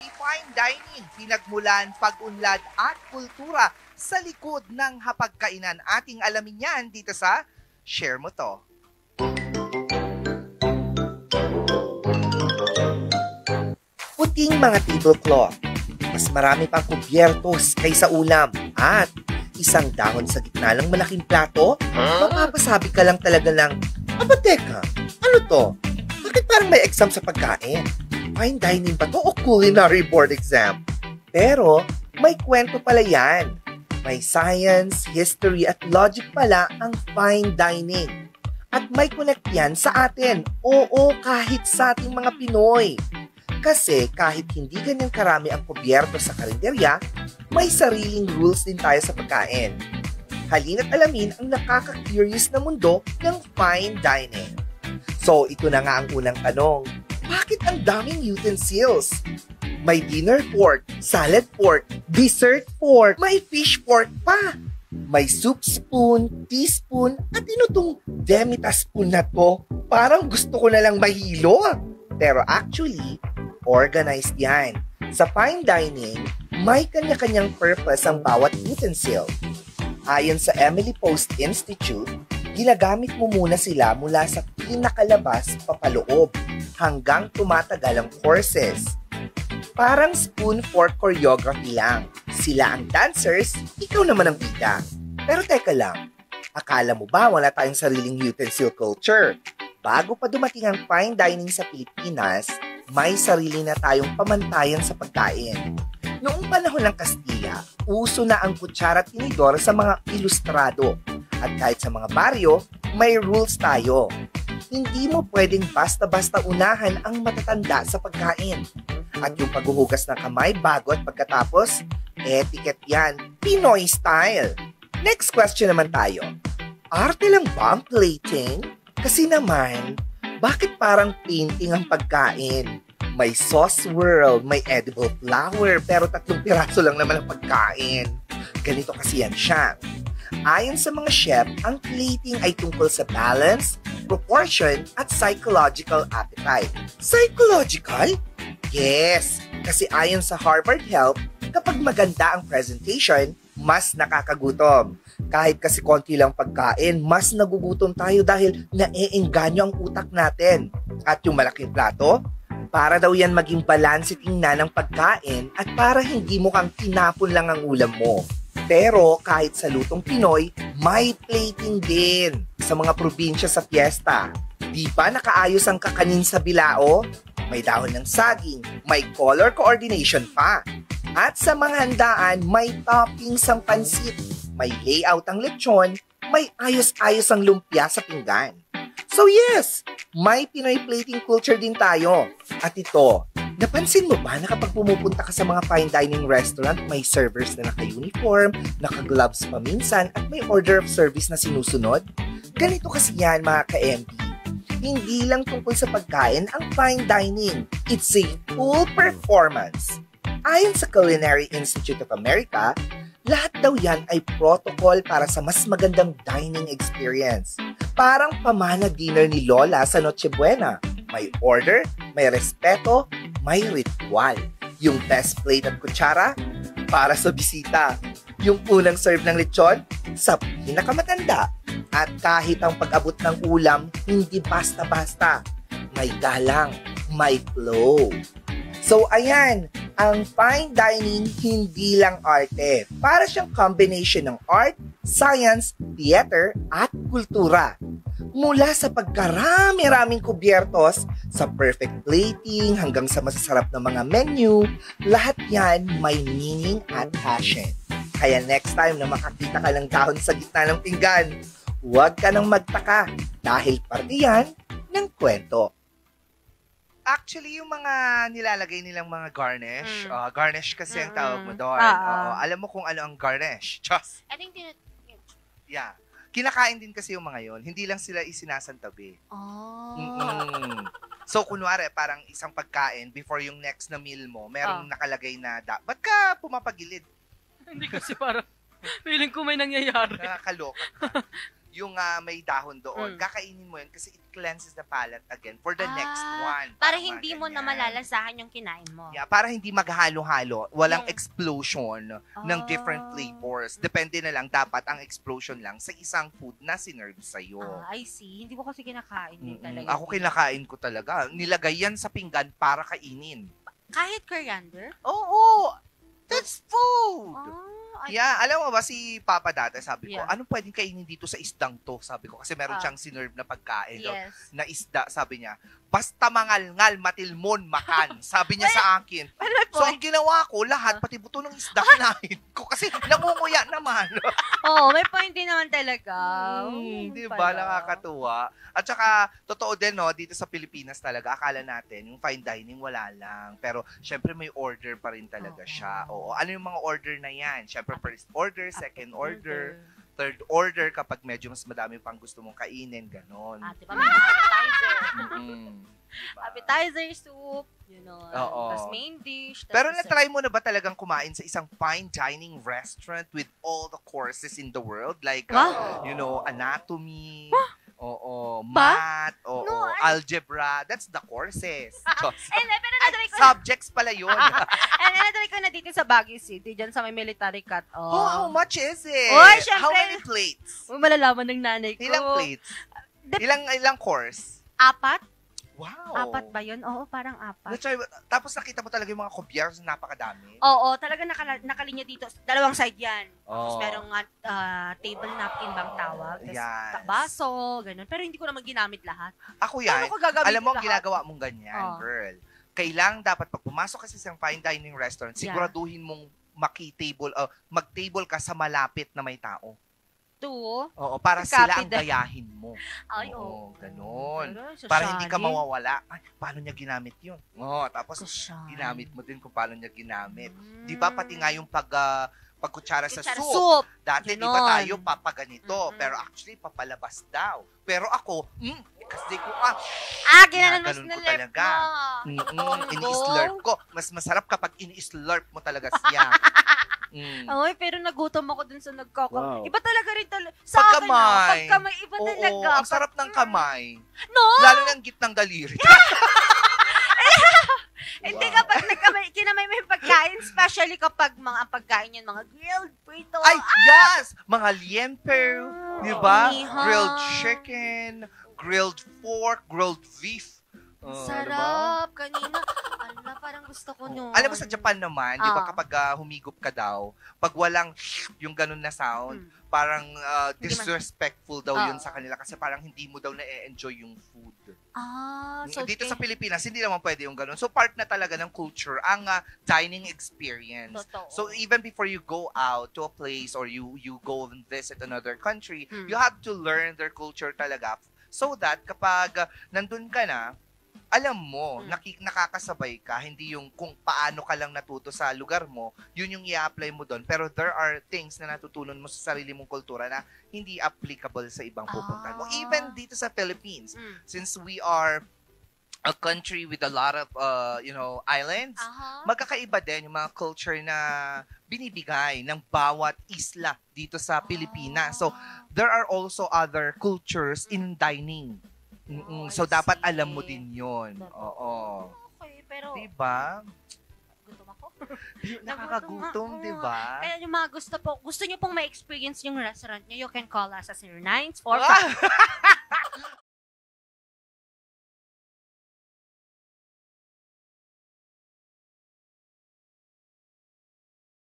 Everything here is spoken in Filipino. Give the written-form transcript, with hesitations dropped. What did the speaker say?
Fine dining, pinagmulan, pag-unlad at kultura sa likod ng hapagkainan. Ating alamin yan dito sa Share Mo To. Puting mga tablecloth, mas marami pang kubyertos kaysa ulam at isang dahon sa gitna ng malaking plato, mapapasabi ka lang talaga ng, aba teka, ano to? Bakit parang may exam sa pagkain? Fine dining ba to o culinary board exam? Pero may kwento pala yan. May science, history at logic pala ang fine dining. At may connect yan sa atin. Oo, kahit sa ating mga Pinoy. Kasi kahit hindi ganyan karami ang kubyerto sa karinderya, may sariling rules din tayo sa pagkain. Halina't alamin ang nakaka-curious na mundo ng fine dining. So, ito na nga ang unang tanong. Bakit ang daming utensils? May dinner fork, salad fork, dessert fork, may fish fork pa. May soup spoon, teaspoon, at inutong demitaspoon na to. Parang gusto ko na lang mahilo. Pero actually, organized yan. Sa fine dining, may kanya-kanyang purpose ang bawat utensil. Ayon sa Emily Post Institute, ginagamit mo muna sila mula sa pinakalabas papaloob hanggang tumatagal ang courses. Parang spoon-fork choreography lang. Sila ang dancers, ikaw naman ang bida. Pero teka lang, akala mo ba wala tayong sariling utensil culture? Bago pa dumating ang fine dining sa Pilipinas, may sarili na tayong pamantayan sa pagkain. Noong panahon ng Kastila, uso na ang kutsara at tinidor sa mga ilustrado. At kahit sa mga baryo, may rules tayo. Hindi mo pwedeng basta-basta unahan ang matatanda sa pagkain. At yung paghuhugas ng kamay bago at pagkatapos, etiquette yan, Pinoy style. Next question naman tayo. Arte lang ba ang plating? Kasi naman, bakit parang painting ang pagkain? May sauce swirl, may edible flower, pero 3 piraso lang naman ang pagkain. Ganito kasi yan siya. Ayon sa mga chef, ang plating ay tungkol sa balance, proportion, at psychological appetite. Psychological? Yes! Kasi ayon sa Harvard Health, kapag maganda ang presentation, mas nakakagutom. Kahit kasi konti lang pagkain, mas nagugutom tayo dahil naeengganyo ang utak natin. At yung malaking plato, para daw yan maging balanse tingnan ng pagkain at para hindi mo kang tinapon lang ang ulam mo. Pero kahit sa lutong Pinoy, may plating din sa mga probinsya sa fiesta. Di ba nakaayos ang kakanin sa bilao? May dahon ng saging, may color coordination pa. At sa mga handaan, may toppings ang pansit, may layout ang lechon, may ayos-ayos ang lumpia sa pinggan. So yes, may Pinoy plating culture din tayo. At ito, napansin mo ba na kapag pumupunta ka sa mga fine dining restaurant, may servers na naka-uniform, naka-gloves pa minsan, at may order of service na sinusunod? Ganito kasi yan mga ka-MD. Hindi lang tungkol sa pagkain ang fine dining. It's a full performance. Ayon sa Culinary Institute of America, lahat daw yan ay protocol para sa mas magandang dining experience. Parang pamana dinner ni Lola sa Noche Buena. May order, may respeto, may ritual. Yung best plate at kutsara, para sa bisita. Yung unang serve ng lechon, sa pinakamatanda. At kahit ang pag-abot ng ulam, hindi basta-basta. May galang, may flow. So ayan, ang fine dining hindi lang arte. Para siyang combination ng art, science, theater, at kultura. Mula sa pagkarami-raming kubyertos, sa perfect plating, hanggang sa masasarap na mga menu, lahat yan may meaning at passion. Kaya next time na makakita ka ng dahon sa gitna ng pinggan, huwag ka nang magtaka dahil parte yan ng kwento. Actually, yung mga nilalagay nilang mga garnish, garnish kasi ang tawag mo doon. Alam mo kung ano ang garnish? Just. I think Yeah. Kinakain din kasi yung mga yon. Hindi lang sila isinasantabi. So, kunwari, parang isang pagkain, before yung next na meal mo, merong nakalagay na, ba't ka pumapagilid? Hindi kasi parang, feeling ko may nangyayari. Nakakaloka ka. yung may dahon doon. Kakainin mo yun kasi it cleanses the palate again for the next one. Para hindi mo na malalasahan yung kinain mo. Yeah, para hindi maghalo-halo. Walang explosion ng different flavors. Depende na lang, dapat ang explosion lang sa isang food na sinerve sa'yo. I see. Hindi ko kasi kinakain din talaga. Ako kinakain ko talaga. Nilagay yan sa pinggan para kainin. Kahit coriander? Oo! That's food! Yeah, alam mo ba si Papa dati, sabi ko, anong pwedeng kainin dito sa isdang to? Sabi ko, kasi meron siyang sinerve na pagkain na isda, sabi niya. Basta mangalngal, matilmon, makan. Sabi niya sa akin. So, ang ginawa ko, lahat, pati buto ng isda, kinain ko. Kasi nangunguya naman. May point din naman talaga. Diba? Nakakatuwa. At saka, totoo din, no, dito sa Pilipinas talaga, akala natin, yung fine dining, wala lang. Pero, syempre, may order pa rin talaga siya. Oo. Ano yung mga order na yan? Syempre, first order, second order, third order kapag medyo mas madami pang gusto mong kainin, ganon. Diba may appetizer? Diba? Appetizer soup, tapos main dish. Pero na-try mo na ba talagang kumain sa isang fine dining restaurant with all the courses in the world? Like, anatomy, math, algebra. That's the courses. Subjects pala yun. Na-try ko na dito sa Baguio City, dyan sa may military cut. How much is it? How many plates? Malalaman ng nanay ko. Ilang plates? Ilang course? 4. Wow. 4 ba yun? Oo, parang 4. Tapos nakita mo talaga yung mga kubyers na napakadami? Oo, talaga nakalinya dito. 2 side yan. Tapos merong table napkin bang tawag. Tapos baso, ganun. Pero hindi ko naman ginamit lahat. Ako yan. Alam mo, ginagawa mong ganyan, girl. Kailang dapat pag pumasok kasi sa fine dining restaurant, siguraduhin mong mag-table ka sa malapit na may tao. Oo, para sila ang gayahin mo. Ganun. Para hindi ka mawawala. Ay, paano niya ginamit yun? Tapos ginamit mo din kung paano niya ginamit. Di ba pati nga yung pagkutsara sa soup. Dati di ba tayo papaganito, pero actually papalabas daw. Pero ako, kasi ko ginanon ko talaga. Ini-slurp ko. Mas masarap kapag ini-slurp mo talaga siya. Pero nagutom ako dun sa Wow. Iba talaga rin sa pagkamay. Pagkamay, iba talaga. Ang sarap ng kamay. No! Lalo ng gitnang daliri. Hindi kapag kinamay mo yung pagkain, especially kapag mga pagkain yun, mga grilled prito. Ay, yes! Mga liempo, di ba? Grilled chicken, grilled pork, grilled beef. Sarap. Diba? Kanina, parang gusto ko nun. Alam mo sa Japan naman, di ba kapag humigop ka daw, pag walang yung ganun na sound, parang disrespectful daw yun sa kanila kasi parang hindi mo daw na-enjoy yung food. So dito sa Pilipinas, hindi naman pwede yung ganun. So part na talaga ng culture ang dining experience. Totoo. So even before you go out to a place or you go and visit another country, you have to learn their culture talaga so that kapag nandun ka na, alam mo, nakakasabay ka, hindi yung kung paano ka lang natuto sa lugar mo, yun yung i-apply mo doon. Pero there are things na natutunan mo sa sarili mong kultura na hindi applicable sa ibang pupuntahan mo. Even dito sa Philippines, since we are a country with a lot of, islands, magkakaiba din yung mga culture na binibigay ng bawat isla dito sa Pilipinas. So, there are also other cultures in dining. So, dapat alam mo din yun. Oo. Okay, pero... Diba? Gutom ako. Nakakagutom, diba? Kaya yung mga gusto nyo pong ma-experience yung restaurant nyo, you can call us sa 0945